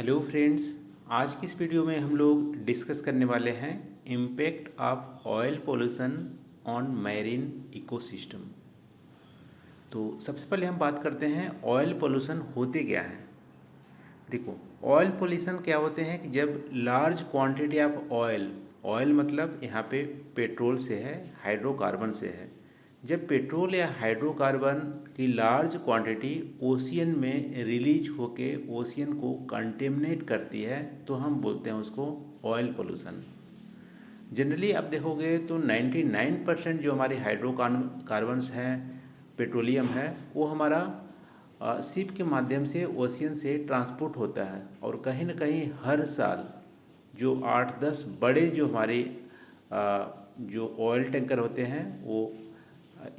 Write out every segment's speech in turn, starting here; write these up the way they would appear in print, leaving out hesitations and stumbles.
Hello friends. आज की इस वीडियो में हम लोग डिस्कस करने वाले हैं impact of oil pollution on marine ecosystem. तो सबसे पहले हम बात करते हैं ऑयल पोल्यूशन होते क्या हैं। देखो, ऑयल पोल्यूशन क्या होते हैं कि जब large quantity of oil, oil मतलब यहाँ पे पेट्रोल से है, हाइड्रोकार्बन से है। जब पेट्रोल या हाइड्रोकार्बन की लार्ज क्वांटिटी ओशियन में रिलीज होके ओशियन को कंटेमिनेट करती है तो हम बोलते हैं उसको ऑयल पोल्यूशन। जनरली आप देखोगे तो 99% जो हमारे हाइड्रोकार्बन्स हैं, पेट्रोलियम है, वो हमारा शिप के माध्यम से ओशियन से ट्रांसपोर्ट होता है। और कहीं ना कहीं हर साल जो 8-10 बड़े जो हमारे जो ऑयल टैंकर होते हैं वो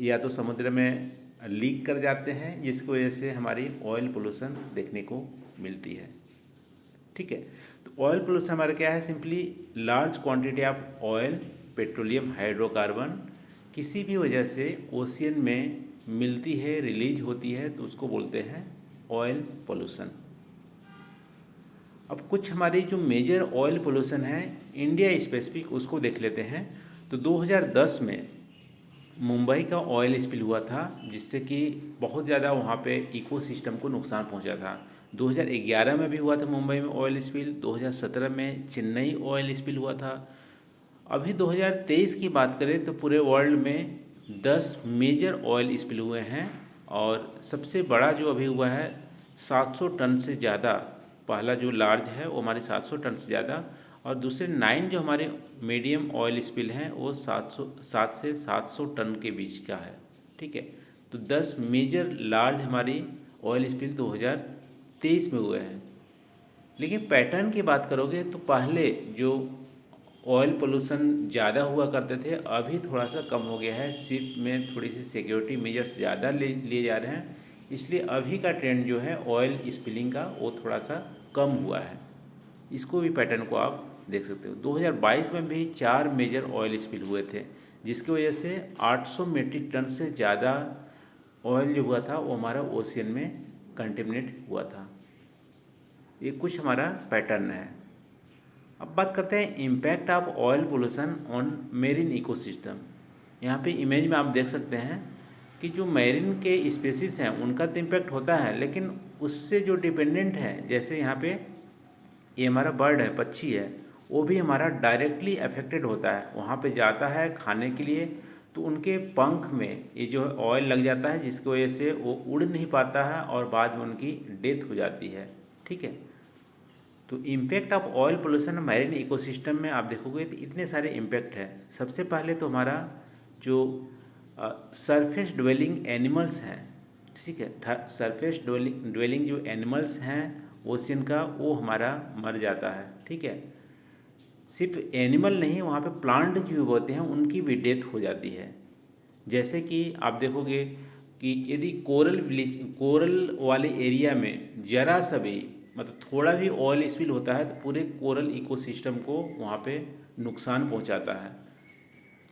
या तो समुद्र में लीक कर जाते हैं, जिसकी वजह से हमारी ऑयल पोल्यूशन देखने को मिलती है। ठीक है, तो ऑयल पोल्यूशन हमारा क्या है? Simply large quantity of oil, petroleum, hydrocarbon किसी भी वजह से ओशियन में मिलती है, रिलीज होती है, तो उसको बोलते हैं ऑयल पोल्यूशन। अब कुछ हमारी जो मेजर ऑयल पोल्यूशन है इंडिया स्पेसिफिक, उसको देख लेते हैं। तो 2010 में मुंबई का ऑयल स्पिल हुआ था, जिससे कि बहुत ज़्यादा वहाँ पे इकोसिस्टम को नुकसान पहुँचा था। 2011 में भी हुआ था मुंबई में ऑयल स्पिल, 2017 में चेन्नई ऑयल स्पिल हुआ था। अभी 2023 की बात करें तो पूरे वर्ल्ड में 10 मेजर ऑयल स्पिल हुए हैं, और सबसे बड़ा जो अभी हुआ है 700 टन से ज़्यादा। पहला जो लार्ज है वो हमारे 700 टन से ज़्यादा, और दूसरे 9 जो हमारे मीडियम ऑयल स्पिल हैं वो 7 से 700 टन के बीच का है। ठीक है, तो 10 मेजर लार्ज हमारी ऑयल स्पिल 2023 में हुए हैं। लेकिन पैटर्न की बात करोगे तो पहले जो ऑयल पोल्यूशन ज़्यादा हुआ करते थे, अभी थोड़ा सा कम हो गया है। शिप में थोड़ी सी सिक्योरिटी मेजर्स ज़्यादा लिए जा रहे हैं, इसलिए अभी का ट्रेंड जो है ऑयल स्पिलिंग का वो थोड़ा सा कम हुआ है। इसको भी पैटर्न को आप देख सकते हो। 2022 में भी 4 मेजर ऑयल स्पिल हुए थे, जिसकी वजह से 800 मीट्रिक टन से ज़्यादा ऑयल जो हुआ था वो हमारा ओशियन में कंटेमिनेट हुआ था। ये कुछ हमारा पैटर्न है। अब बात करते हैं impact of oil pollution on marine ecosystem. यहाँ पे इमेज में आप देख सकते हैं कि जो मैरीन के स्पेसीज हैं उनका तो इम्पैक्ट होता है, लेकिन उससे जो डिपेंडेंट है, जैसे यहाँ पे ये हमारा बर्ड है, पक्षी है, वो भी हमारा डायरेक्टली अफेक्टेड होता है। वहाँ पे जाता है खाने के लिए, तो उनके पंख में ये जो ऑयल लग जाता है, जिसकी वजह से वो उड़ नहीं पाता है और बाद में उनकी डेथ हो जाती है। ठीक है, तो impact of oil pollution marine ecosystem में आप देखोगे तो इतने सारे इम्पैक्ट है। सबसे पहले तो हमारा जो सरफेस ड्वेलिंग एनिमल्स हैं, ठीक है, सरफेस ड्वेलिंग जो एनिमल्स हैं ओशियन का, वो हमारा मर जाता है। ठीक है, सिर्फ एनिमल नहीं, वहाँ पे प्लांट जो होते हैं उनकी भी डेथ हो जाती है। जैसे कि आप देखोगे कि यदि कोरल वाले एरिया में जरा सा भी मतलब थोड़ा भी ऑयल स्पिल होता है तो पूरे कोरल इकोसिस्टम को वहाँ पे नुकसान पहुँचाता है।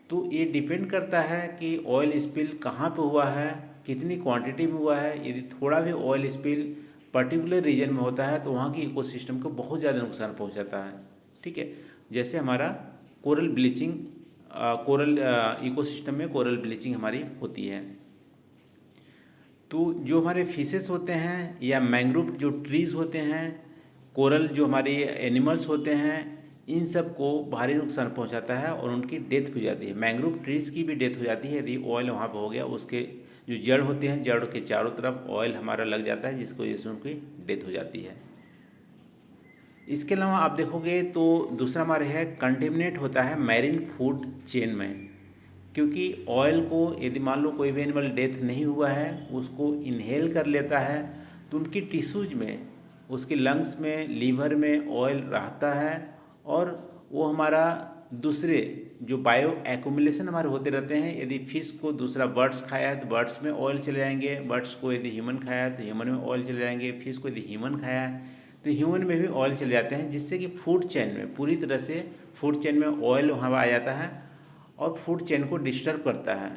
तो ये डिपेंड करता है कि ऑयल स्पिल कहाँ पे हुआ है, कितनी क्वांटिटी में हुआ है। यदि थोड़ा भी ऑयल स्पिल पर्टिकुलर रीजन में होता है तो वहाँ की इकोसिस्टम को बहुत ज़्यादा नुकसान पहुँचाता है। ठीक है, जैसे हमारा कोरल ब्लीचिंग, कोरल इकोसिस्टम में कोरल ब्लीचिंग हमारी होती है। तो जो हमारे फिशेस होते हैं या मैंग्रोव जो ट्रीज़ होते हैं, कोरल जो हमारे एनिमल्स होते हैं, इन सब को भारी नुकसान पहुंचाता है और उनकी डेथ हो जाती है। मैंग्रोव ट्रीज़ की भी डेथ हो जाती है यदि ऑयल वहाँ पर हो गया। उसके जो जड़ होते हैं, जड़ के चारों तरफ ऑयल हमारा लग जाता है, जिसकी वजह से उनकी डेथ हो जाती है। इसके अलावा आप देखोगे तो दूसरा हमारे है कंटेमिनेट होता है मैरीन फूड चेन में। क्योंकि ऑयल को यदि मान लो कोई भी एनिमल डेथ नहीं हुआ है, उसको इनहेल कर लेता है, तो उनकी टिश्यूज में, उसके लंग्स में, लीवर में ऑयल रहता है, और वो हमारा दूसरे जो बायो एक्यूमुलेशन हमारे होते रहते हैं। यदि फिश को दूसरा बर्ड्स खाया है तो बर्ड्स में ऑयल चले जाएंगे, बर्ड्स को यदि ह्यूमन खाया है तो ह्यूमन में ऑयल चले जाएंगे, फिश को यदि ह्यूमन खाया है तो ह्यूमन में भी ऑयल चले जाते हैं, जिससे कि फूड चेन में पूरी तरह से फूड चेन में ऑयल वहाँ आ जाता है और फूड चेन को डिस्टर्ब करता है।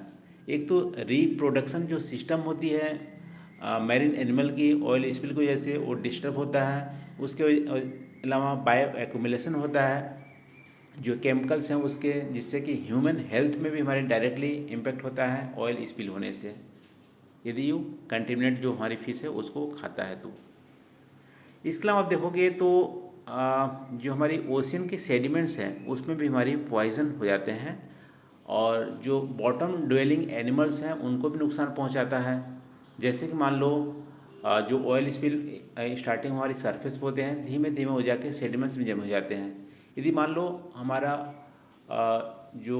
एक तो रिप्रोडक्शन जो सिस्टम होती है मैरिन एनिमल की ऑयल स्पिल की वजह से वो डिस्टर्ब होता है। उसके अलावा बायो एक्यूमुलेशन होता है, जो केमिकल्स हैं उसके, जिससे कि ह्यूमन हेल्थ में भी हमारे डायरेक्टली इम्पेक्ट होता है ऑयल स्पिल होने से, यदि यू कंटेमिनेट जो हमारी फिश है उसको खाता है तो। इसके अलावा आप देखोगे तो जो हमारी ओशियन के सेडिमेंट्स हैं उसमें भी हमारी पॉइजन हो जाते हैं, और जो बॉटम ड्वेलिंग एनिमल्स हैं उनको भी नुकसान पहुंचाता है। जैसे कि मान लो जो ऑयल स्पिल स्टार्टिंग हमारी सरफेस पे होते हैं, धीमे धीमे हो जाके सेडिमेंट्स में जम हो जाते हैं। यदि मान लो हमारा जो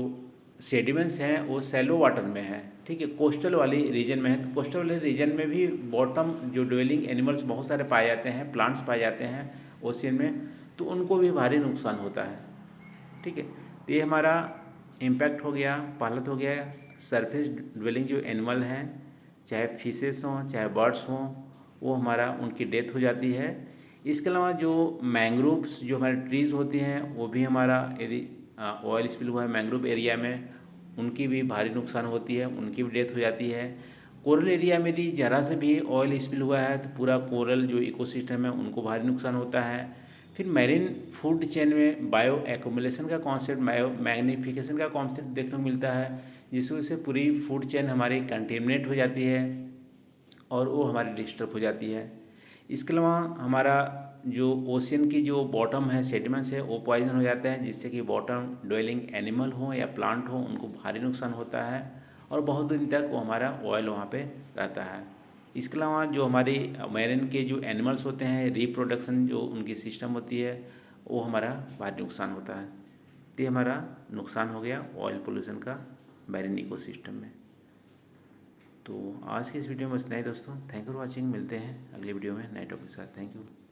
सेडिमेंट्स हैं वो सैलो वाटर में है, ठीक है, कोस्टल वाली रीजन में है, तो कोस्टल वाले रीजन में भी बॉटम जो ड्वेलिंग एनिमल्स बहुत सारे पाए जाते हैं, प्लांट्स पाए जाते हैं ओशियन में, तो उनको भी भारी नुकसान होता है। ठीक है, तो ये हमारा इम्पैक्ट हो गया। पहला तो हो गया सरफेस ड्वेलिंग जो एनिमल हैं, चाहे फिशेस हों चाहे बर्ड्स हों, वो हमारा उनकी डेथ हो जाती है। इसके अलावा जो मैंग्रोव्स जो हमारे ट्रीज़ होती हैं वो भी हमारा, यदि ऑयल स्पिल हुआ है मैंग्रोव एरिया में, उनकी भी भारी नुकसान होती है, उनकी भी डेथ हो जाती है। कोरल एरिया में यदि ज़रा से भी ऑयल स्पिल हुआ है तो पूरा कोरल जो इकोसिस्टम है उनको भारी नुकसान होता है। फिर मैरीन फूड चेन में बायो एक्यूमुलेशन का कॉन्सेप्ट, बायो मैग्नीफिकेशन का कॉन्सेप्ट देखने को मिलता है, जिसकी वजह से पूरी फूड चेन हमारी कंटेमिनेट हो जाती है और वो हमारी डिस्टर्ब हो जाती है। इसके अलावा हमारा जो ओशियन की जो बॉटम है सेडिमेंट्स है वो पॉइजन हो जाता है, जिससे कि बॉटम ड्वेलिंग एनिमल हो या प्लांट हो उनको भारी नुकसान होता है, और बहुत दिन तक वो हमारा ऑयल वहाँ पे रहता है। इसके अलावा जो हमारी मैरिन के जो एनिमल्स होते हैं, रिप्रोडक्शन जो उनकी सिस्टम होती है, वो हमारा भारी नुकसान होता है। तो ये हमारा नुकसान हो गया ऑयल पोल्यूशन का मैरिन इकोसिस्टम में। तो आज की इस वीडियो में इतना ही दोस्तों। Thank you for watching. मिलते हैं अगले वीडियो में नए टॉपिक के साथ। Thank you.